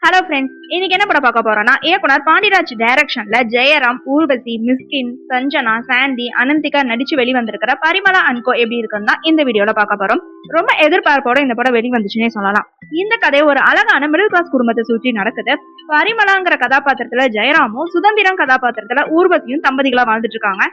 Hello friends, இன்னைக்கு என்ன படம் பார்க்க போறோம்னா இயக்குனர் பாண்டிராஜ் டைரக்ஷன்ல ஜெயராம், ஊர்வசி, மிஸ்கின், சஞ்சனா, சாண்டி, அனந்திகா நடிச்சு வெளிவந்திருக்கிற பரிமளா அண்ட் கோ எப்படி இருக்குன்னா இந்த வீடியோல பார்க்க போறோம். ரொம்ப எதிர்பார்ப்போட இந்த படம் வெளிவந்துச்சுன்னே சொல்லலாம். இந்த கதை ஒரு அழகான மிடில் கிளாஸ் குடும்பத்தை சுற்றி நடக்குது. பரிமளாங்கிற கதாபாத்திரத்துல ஜெயராமும், சுதந்திரம் கதாபாத்திரத்துல ஊர்வசியும் தம்பதிகளா வாழ்ந்துட்டு இருக்காங்க.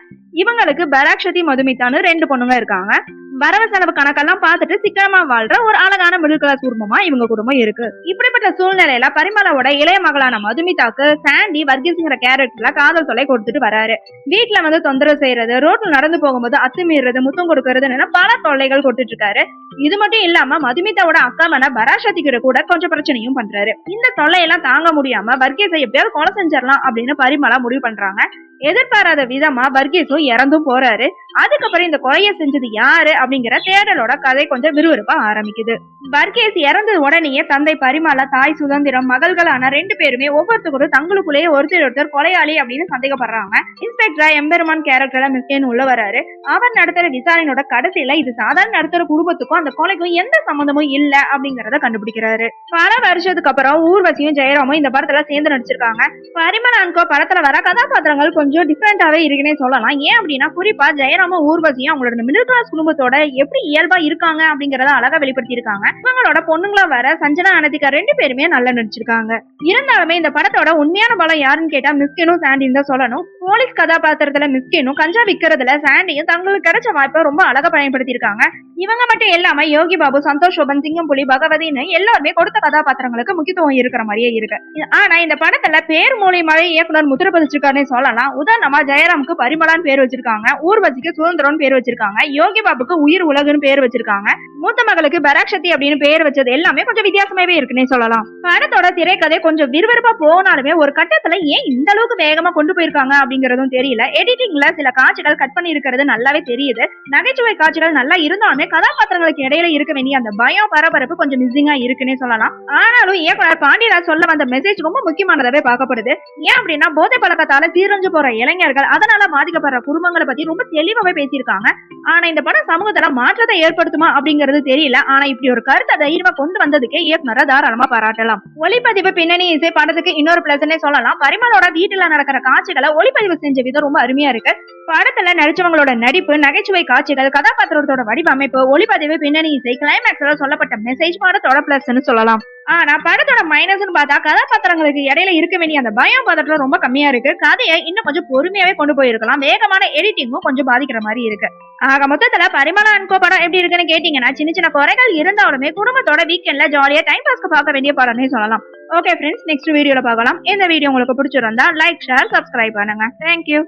இவங்களுக்கு பராக்ஷதி, மதுமிதான்னு 2 பொண்ணுங்க இருக்காங்க. வரவு செலவு கணக்கெல்லாம் பார்த்துட்டு சிக்கனமா வாழ்ற ஒரு அழகான மிடில் கிளாஸ் குடும்பமா இவங்க குடும்பம் இருக்கு. இப்படிப்பட்ட சூழ்நிலையில பரிமளாவோட இளைய மகளான மதுமிதாக்கு சாண்டி வர்கீஸ்ங்கிற கேரக்டர்ல காதல் தொல்லை கொடுத்துட்டு வராரு. வீட்டுல வந்து தொந்தரவு செய்யறது, ரோட்ல நடந்து போகும்போது அத்துமீறது, முத்தம் கொடுக்கறதுன்னு பல தொல்லைகள் கொடுத்துட்டு இருக்காரு. இது மட்டும் இல்லாம மதுமிதாவோட அக்காவான பராசக்தி கூட கொஞ்சம் பிரச்சனையும் பண்றாரு. இந்த தொல்லையெல்லாம் தாங்க முடியாம வர்கீஸை எப்படியாவது கொலை செஞ்சிடலாம் அப்படின்னு பரிமளா முடிவு பண்றாங்க. எதிர்பாராத விதமா வர்கீஸும் இறந்தும் போறாரு. அதுக்கப்புறம் இந்த கொலையை செஞ்சது யாரு அப்படிங்கிற தேடலோட கதை கொஞ்சம் விறுவிறுப்பா ஆரம்பிக்குது. வர்கீஸ் இறந்த உடனேயே தந்தை பரிமளா, தாய் சுதந்திரம், மகள்களான 2 பேருமே ஒவ்வொருத்தரும் தங்களுக்குள்ளேயே ஒருத்தர் கொலையாளி அப்படின்னு சந்தேகப்படுறாங்க. இன்ஸ்பெக்டரா எம்பெருமான் கேரக்டர்ல மிஸ்கேன் உள்ள வராரு. அவர் நடத்துற விசாரணையோட கடைசியில இது சாதாரண நடத்துற குடும்பத்துக்கும் அந்த கொலைக்கும் எந்த சம்பந்தமும் இல்ல அப்படிங்கறத கண்டுபிடிக்கிறாரு. பல வருஷத்துக்கு அப்புறம் ஊர்வசியும் ஜெயராமும் இந்த படத்துல சேர்ந்து நடிச்சிருக்காங்க. பரிமளா அண்ட் கோ படத்துல வர கதாபாத்திரங்கள் கொஞ்சம் டிஃபரெண்டாவே இருக்குன்னே சொல்லலாம். ஏன் அப்படின்னா குறிப்பா ஜெயராமும் ஊர்வசியும் அவங்களோட மிடில் கிளாஸ் குடும்பத்தோட எப்படி இயல்பா இருக்காங்க அப்படிங்கறத அழகா வெளிப்படுத்தி இருக்காங்க. இவங்களோட பொண்ணுங்களா வர சஞ்சனா, அனதிகா 2 பேருமே நல்லா நடிச்சிருக்காங்க. இருந்தாலுமே இந்த படத்தோட உண்மையான பலம் யாருன்னு கேட்டா மிஸ்கினும் சாண்டியும் தான் சொல்லணும். போலீஸ் கதாபாத்திரத்துல மிஸ்கினும், கஞ்சா விக்கிறதுல சாண்டியும் தங்களுக்கு கிடைச்ச வாய்ப்பை ரொம்ப அழகா பயன்படுத்தி இருக்காங்க. இவங்க மட்டும் இல்லாம யோகி பாபு, சந்தோஷ் சோபன், சிங்கம் புலி, பகவதின்னு எல்லாருமே கொடுத்த கதாபாத்திரங்களுக்கு முக்கியத்துவம் இருக்கிற மாதிரியே இருக்கு. ஆனா இந்த படத்துல பேர் மூலியமாவே இயக்குனர் முத்திர பதிச்சிருக்காருன்னு சொல்லலாம். உதாரணமா ஜெயராமுக்கு பரிமளான்னு பேர் வச்சிருக்காங்க, ஊர்வசிக்கு சுதந்திரம் பேர் வச்சிருக்காங்க, யோகி பாபுக்கு உயிர் உலகுன்னு பேர் வச்சிருக்காங்க, மூத்த மகளுக்கு பராக்ஷதி அப்படின்னு பேர் வச்சது எல்லாமே கொஞ்சம் வித்தியாசமாவே இருக்குன்னே சொல்லலாம். படத்தோட திரைக்கதை கொஞ்சம் விறுவிறுப்பா போனாலுமே ஒரு கட்டத்துல ஏன் இந்த அளவுக்கு வேகமா கொண்டு போயிருக்காங்க அப்படிங்கறதும் தெரியல. எடிட்டிங்ல சில காட்சிகள் கட் பண்ணி இருக்கிறது நல்லாவே தெரியுது. நகைச்சுவை காட்சிகள் நல்லா இருந்தாலுமே கதாபாத்திரங்களுக்கு இடையில இருக்க வேண்டிய அந்த பயம், பரபரப்பு கொஞ்சம் மிஸ்ஸிங்கா இருக்குன்னே சொல்லலாம். ஆனாலும் இயக்குனர் பாண்டியராஜ் சொல்ல வந்த மெசேஜ் ரொம்ப முக்கியமானதாவே பார்க்கப்படுது. ஏன் அப்படின்னா போதை பழக்கத்தால சீரஞ்சு போற இளைஞர்கள், அதனால பாதிக்கப்படுற குடும்பங்களை பத்தி ரொம்ப தெளிவாவே பேசியிருக்காங்க. ஆனா இந்த படம் சமூகத்துல மாற்றத்தை ஏற்படுத்துமா அப்படிங்கிறது தெரியல. ஆனா இப்படி ஒரு கருத்தை தைரியமா கொண்டு வந்ததுக்கு இயக்குனரை தாராளமா பாராட்டலாம். ஒளிப்பதிவு, பின்னணி இசை படத்துக்கு இன்னொரு பிளஸ்னே சொல்லலாம். பரிமளோட வீட்டுல நடக்கிற காட்சிகளை ஒளிப்பதிவு செஞ்ச விதம் ரொம்ப அருமையா இருக்கு. படத்துல நடிச்சவங்களோட நடிப்பு, நகைச்சுவை காட்சிகள், கதாபாத்திரத்தோட வடிவமைப்பு, ஒளிப்பதிவு, பின்னணி இசை, கிளைமேக்ஸ்ல சொல்லப்பட்ட மெசேஜ் படத்தோட பிளஸ்ன்னு சொல்லலாம். ஆனா படத்தோட மைனஸ்னு பார்த்தா கதாபாத்திரங்களுக்கு இடையில இருக்க வேண்டிய அந்த பயம் பதற்றம் ரொம்ப கம்மியா இருக்கு. கதையை இன்னும் கொஞ்சம் பொறுமையாவே கொண்டு போயிருக்கலாம். வேகமான எடிட்டிங்கும் கொஞ்சம் பாதிக்கிற மாதிரி இருக்கு. ஆக மொத்தத்துல பரிமளா அண்ட் கோ படம் எப்படி இருக்குன்னு கேட்டீங்கன்னா சின்ன சின்ன குறைகள் இருந்தாலுமே குடும்பத்தோட வீக்கெண்ட்ல ஜாலியா டைம் பாஸ்க்கு பார்க்க வேண்டிய படம்னே சொல்லலாம். ஓகே ஃப்ரெண்ட்ஸ், நெக்ஸ்ட் வீடியோல பார்க்கலாம். இந்த வீடியோ உங்களுக்கு பிடிச்சிருந்தா லைக், ஷேர், சப்ஸ்கிரைப் பண்ணுங்க. தேங்க்யூ.